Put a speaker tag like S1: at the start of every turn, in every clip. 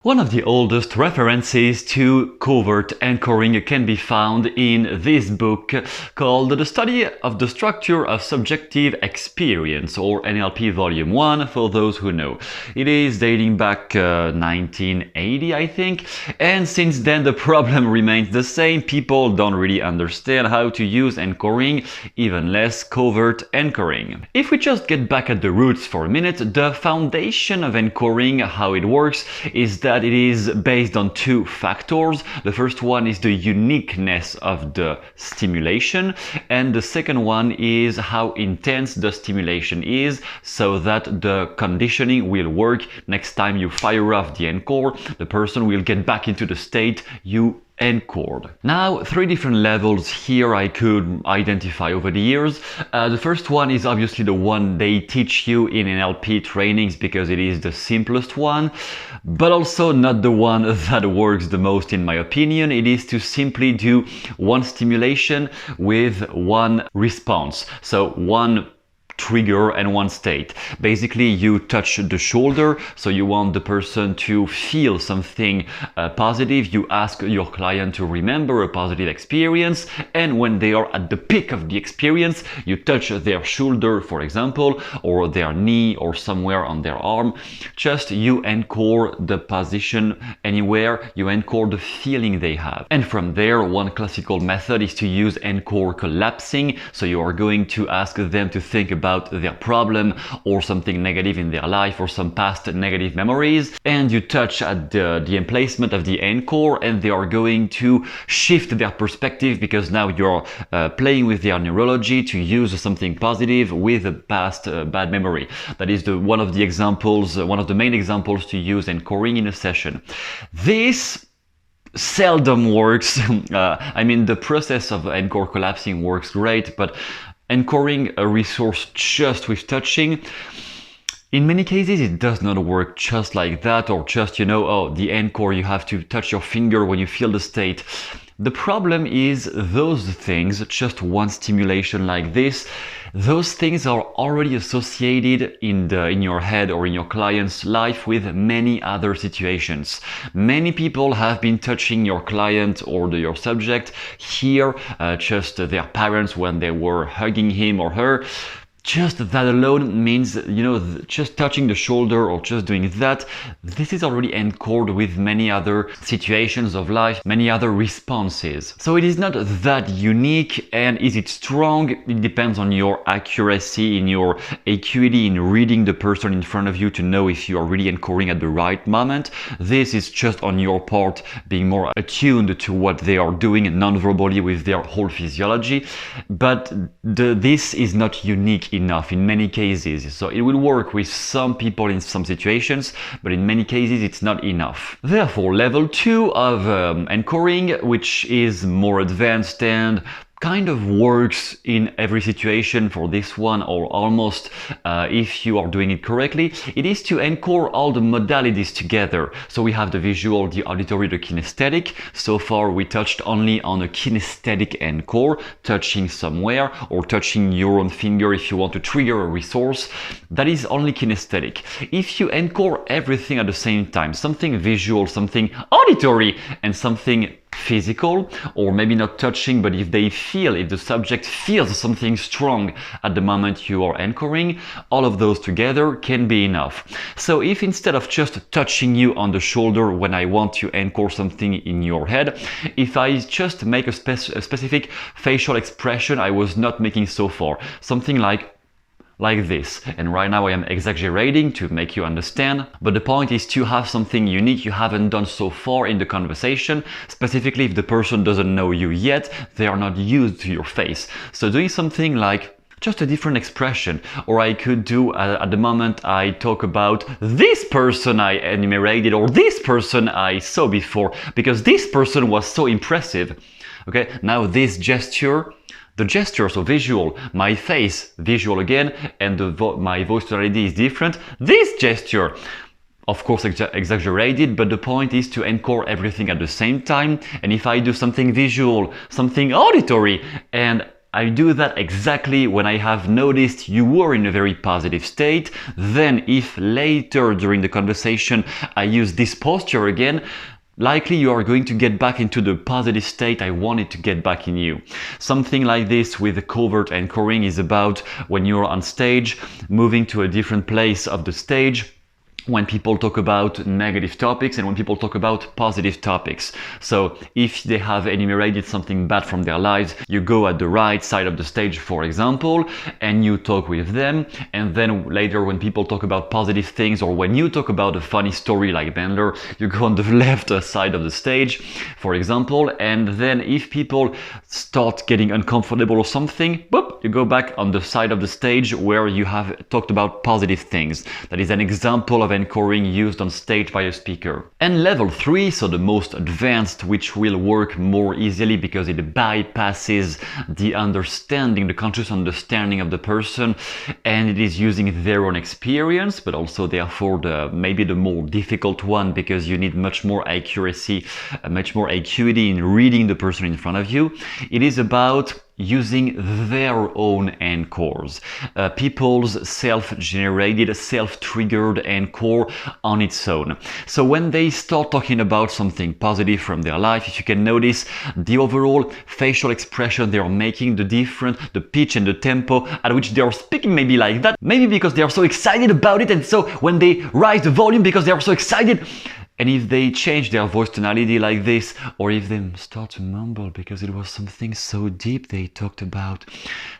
S1: One of the oldest references to covert anchoring can be found in this book called The Study of the Structure of Subjective Experience, or NLP Volume 1 for those who know. It is dating back 1980, I think, and since then the problem remains the same. People don't really understand how to use anchoring, even less covert anchoring. If we just get back at the roots for a minute, the foundation of anchoring, how it works, is that it is based on two factors. The first one is the uniqueness of the stimulation, and the second one is how intense the stimulation is, so that the conditioning will work. Next time you fire off the encore, the person will get back into the state you anchored. Now, three different levels here I could identify over the years. The first one is obviously the one they teach you in NLP trainings because it is the simplest one, but also not the one that works the most in my opinion. It is to simply do one stimulation with one response. So one trigger and one state. Basically, you touch the shoulder, so you want the person to feel something positive. You ask your client to remember a positive experience, and when they are at the peak of the experience, you touch their shoulder, for example, or their knee, or somewhere on their arm. Just you anchor the position anywhere, you anchor the feeling they have. And from there, one classical method is to use encore collapsing. So you are going to ask them to think about their problem or something negative in their life or some past negative memories, and you touch at the emplacement of the anchor, and they are going to shift their perspective because now you're playing with their neurology to use something positive with a past bad memory. That is one of the examples, one of the main examples to use anchoring in a session. This seldom works. I mean, the process of encore collapsing works great, but anchoring a resource just with touching, in many cases it does not work just like that, or just, oh, the anchor, you have to touch your finger when you feel the state. The problem is those things, just one stimulation like this, those things are already associated in your head or in your client's life with many other situations. Many people have been touching your client or your subject here, just their parents when they were hugging him or her. Just that alone means, just touching the shoulder or just doing that, this is already anchored with many other situations of life, many other responses. So it is not that unique. And is it strong? It depends on your accuracy, in your acuity, in reading the person in front of you to know if you are really anchoring at the right moment. This is just on your part, being more attuned to what they are doing non-verbally with their whole physiology. But this is not unique enough in many cases. So it will work with some people in some situations, but in many cases it's not enough. Therefore, level 2 of anchoring, which is more advanced and kind of works in every situation for this one, or almost, if you are doing it correctly, it is to anchor all the modalities together. So we have the visual, the auditory, the kinesthetic. So far we touched only on a kinesthetic anchor, touching somewhere or touching your own finger if you want to trigger a resource. That is only kinesthetic. If you anchor everything at the same time, something visual, something auditory, and something physical, or maybe not touching, but if the subject feels something strong at the moment you are anchoring, all of those together can be enough. So if instead of just touching you on the shoulder when I want to anchor something in your head, if I just make a specific facial expression I was not making so far, something like this, and right now I am exaggerating to make you understand, but the point is to have something unique you haven't done so far in the conversation, specifically if the person doesn't know you yet, they are not used to your face. So doing something like just a different expression, or I could do at the moment I talk about this person I enumerated, or this person I saw before, because this person was so impressive. Okay, now this gesture, the gesture, so visual, my face, visual again, and my voice tonality is different. This gesture, of course exaggerated, but the point is to anchor everything at the same time. And if I do something visual, something auditory, and I do that exactly when I have noticed you were in a very positive state. Then if later during the conversation I use this posture again, likely you are going to get back into the positive state I wanted to get back in you. Something like this with the covert anchoring is about when you're on stage, moving to a different place of the stage, when people talk about negative topics and when people talk about positive topics. So if they have enumerated something bad from their lives, you go at the right side of the stage, for example, and you talk with them. And then later when people talk about positive things, or when you talk about a funny story like Bandler, you go on the left side of the stage, for example. And then if people start getting uncomfortable or something, boop, you go back on the side of the stage where you have talked about positive things. That is an example of anchoring used on stage by a speaker. And level 3, so the most advanced, which will work more easily because it bypasses the understanding, the conscious understanding of the person, and it is using their own experience, but also therefore maybe the more difficult one, because you need much more accuracy, much more acuity in reading the person in front of you. It is about using their own anchors, people's self-generated, self-triggered anchor on its own. So when they start talking about something positive from their life, if you can notice the overall facial expression they are making, the pitch and the tempo at which they are speaking, maybe like that, maybe because they are so excited about it, and so when they raise the volume because they are so excited, and if they change their voice tonality like this, or if they start to mumble because it was something so deep they talked about,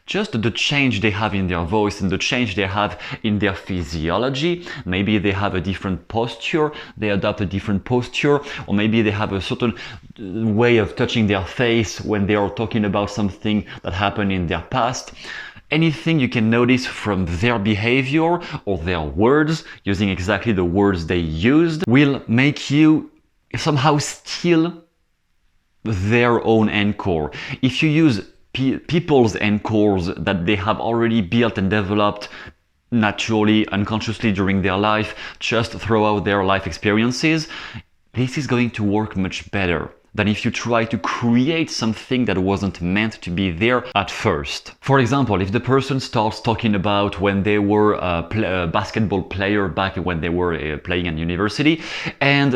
S1: just the change they have in their voice and the change they have in their physiology, maybe they have a different posture, they adopt a different posture, or maybe they have a certain way of touching their face when they are talking about something that happened in their past. Anything you can notice from their behavior or their words, using exactly the words they used, will make you somehow steal their own anchor. If you use people's anchors that they have already built and developed naturally, unconsciously during their life, just throughout their life experiences, this is going to work much better than if you try to create something that wasn't meant to be there at first. For example, if the person starts talking about when they were a basketball player back when they were playing at university, and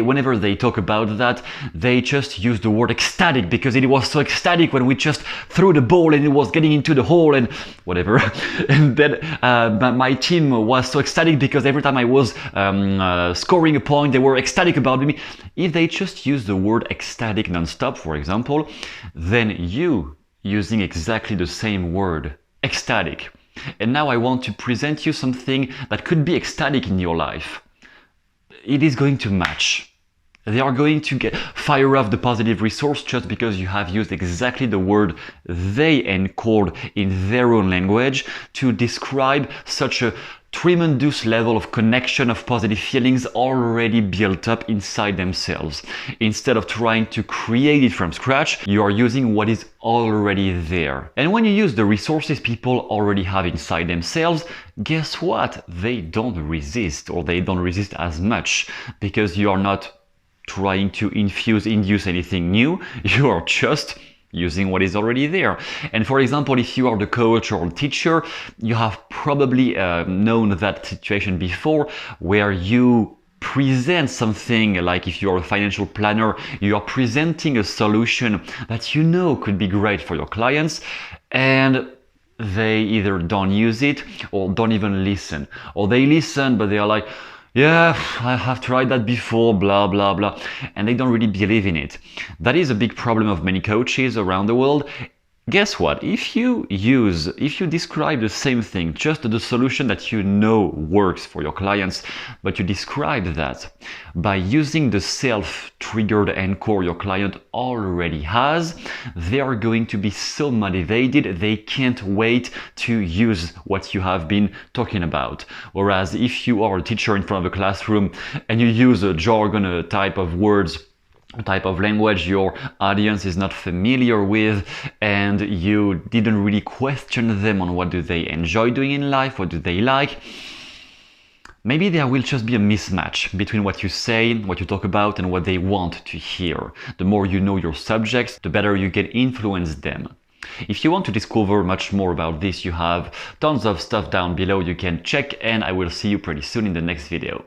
S1: whenever they talk about that, they just use the word ecstatic because it was so ecstatic when we just threw the ball and it was getting into the hole and whatever. And then my team was so ecstatic because every time I was scoring a point, they were ecstatic about me. If they just use the word ecstatic non-stop, for example, then you using exactly the same word, ecstatic. And now I want to present you something that could be ecstatic in your life. It is going to match. They are going to fire off the positive resource just because you have used exactly the word they encode in their own language to describe such a tremendous level of connection of positive feelings already built up inside themselves. Instead of trying to create it from scratch, you are using what is already there. And when you use the resources people already have inside themselves, guess what? They don't resist, or they don't resist as much, because you are not trying to induce anything new. You are just using what is already there. And for example, if you are the coach or teacher, you have probably known that situation before, where you present something like, if you're a financial planner, you are presenting a solution that you know could be great for your clients, and they either don't use it or don't even listen, or they listen but they are like, yeah, I have tried that before, blah, blah, blah. And they don't really believe in it. That is a big problem of many coaches around the world. Guess what? If you describe the same thing, just the solution that you know works for your clients, but you describe that by using the self-triggered anchor your client already has, they are going to be so motivated, they can't wait to use what you have been talking about. Whereas if you are a teacher in front of a classroom and you use a jargon, a type of words, a type of language your audience is not familiar with, and you didn't really question them on what do they enjoy doing in life, what do they like, maybe there will just be a mismatch between what you say, what you talk about, and what they want to hear. The more you know your subjects, the better you can influence them. If you want to discover much more about this, you have tons of stuff down below you can check, and I will see you pretty soon in the next video.